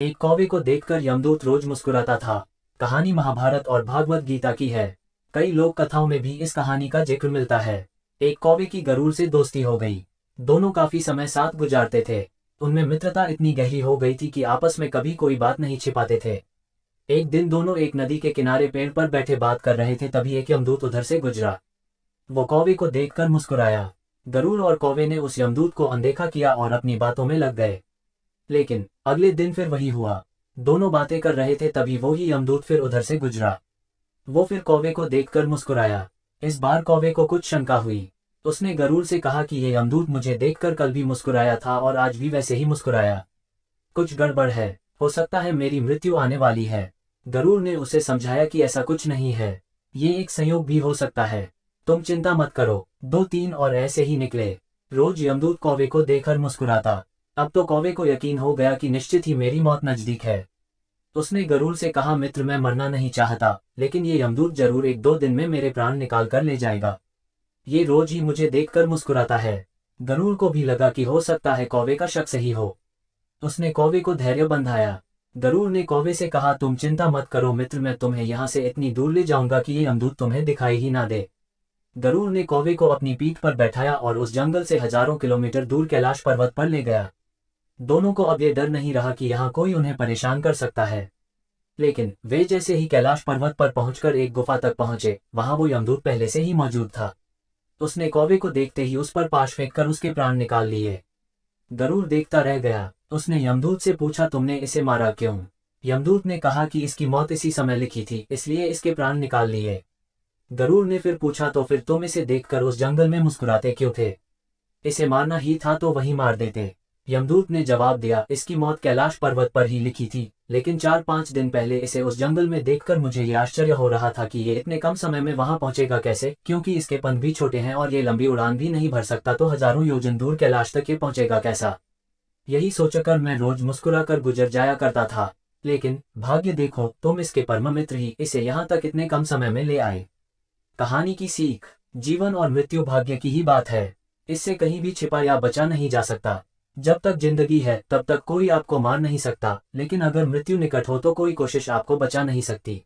एक कौवे को देखकर यमदूत रोज मुस्कुराता था। कहानी महाभारत और भागवत गीता की है। कई लोक कथाओं में भी इस कहानी का जिक्र मिलता है। एक कौवे की गरुड़ से दोस्ती हो गई। दोनों काफी समय साथ गुजारते थे। उनमें मित्रता इतनी गहरी हो गई थी कि आपस में कभी कोई बात नहीं छिपाते थे। एक दिन दोनों एक नदी के किनारे पेड़ पर बैठे बात कर रहे थे, तभी एक यमदूत उधर से गुजरा। वो कौवे को देखकर मुस्कुराया। गरुड़ और कौवे ने उस यमदूत को अनदेखा किया और अपनी बातों में लग गए। लेकिन अगले दिन फिर वही हुआ। दोनों बातें कर रहे थे, तभी वो ही यमदूत फिर उधर से गुजरा। वो फिर कौवे को देखकर मुस्कुराया। इस बार कौवे को कुछ शंका हुई। उसने गरुड़ से कहा कि ये यमदूत मुझे देखकर कल भी मुस्कुराया था और आज भी वैसे ही मुस्कुराया। कुछ गड़बड़ है। हो सकता है मेरी मृत्यु आने वाली है। गरुड़ ने उसे समझाया कि ऐसा कुछ नहीं है, ये एक संयोग भी हो सकता है। तुम चिंता मत करो। 2-3 और ऐसे ही निकले। रोज यमदूत कौवे को देखकर मुस्कुराता। अब तो कौवे को यकीन हो गया कि निश्चित ही मेरी मौत नजदीक है। उसने गरुड़ से कहा, मित्र, मैं मरना नहीं चाहता, लेकिन ये यमदूत जरूर 1-2 दिन में मेरे प्राण निकाल कर ले जाएगा। ये रोज ही मुझे देखकर मुस्कुराता है। गरुड़ को भी लगा कि हो सकता है कौवे का शक सही हो। उसने कौवे को धैर्य बंधाया। गरुड़ ने कौवे से कहा, तुम चिंता मत करो मित्र, मैं तुम्हें यहाँ से इतनी दूर ले जाऊंगा कि ये यमदूत तुम्हें दिखाई ही ना दे। गरुड़ ने कौवे को अपनी पीठ पर बैठाया और उस जंगल से हजारों किलोमीटर दूर कैलाश पर्वत पर ले गया। दोनों को अब ये डर नहीं रहा कि यहाँ कोई उन्हें परेशान कर सकता है। लेकिन वे जैसे ही कैलाश पर्वत पर पहुंचकर एक गुफा तक पहुंचे, वहां वो यमदूत पहले से ही मौजूद था। उसने कौवे को देखते ही उस पर पाश फेंककर उसके प्राण निकाल लिए। गरुड़ देखता रह गया। उसने यमदूत से पूछा, तुमने इसे मारा क्यों? यमदूत ने कहा कि इसकी मौत इसी समय लिखी थी, इसलिए इसके प्राण निकाल लिए। गरुड़ ने फिर पूछा, तो फिर तुम इसे देखकर उस जंगल में मुस्कुराते क्यों थे? इसे मारना ही था तो वहीं मार देते। यमदूत ने जवाब दिया, इसकी मौत कैलाश पर्वत पर ही लिखी थी, लेकिन 4-5 दिन पहले इसे उस जंगल में देखकर मुझे ये आश्चर्य हो रहा था कि ये इतने कम समय में वहां पहुंचेगा कैसे, क्योंकि इसके पंख भी छोटे हैं और ये लंबी उड़ान भी नहीं भर सकता, तो हजारों योजन दूर कैलाश तक ये पहुंचेगा कैसा? यही सोचकर मैं रोज मुस्कुरा कर गुजर जाया करता था। लेकिन भाग्य देखो, तुम इसके परम मित्र ही इसे यहाँ तक इतने कम समय में ले आए। कहानी की सीख। जीवन और मृत्यु भाग्य की ही बात है। इससे कहीं भी छिपा या बचा नहीं जा सकता। जब तक जिंदगी है तब तक कोई आपको मार नहीं सकता, लेकिन अगर मृत्यु निकट हो तो कोई कोशिश आपको बचा नहीं सकती।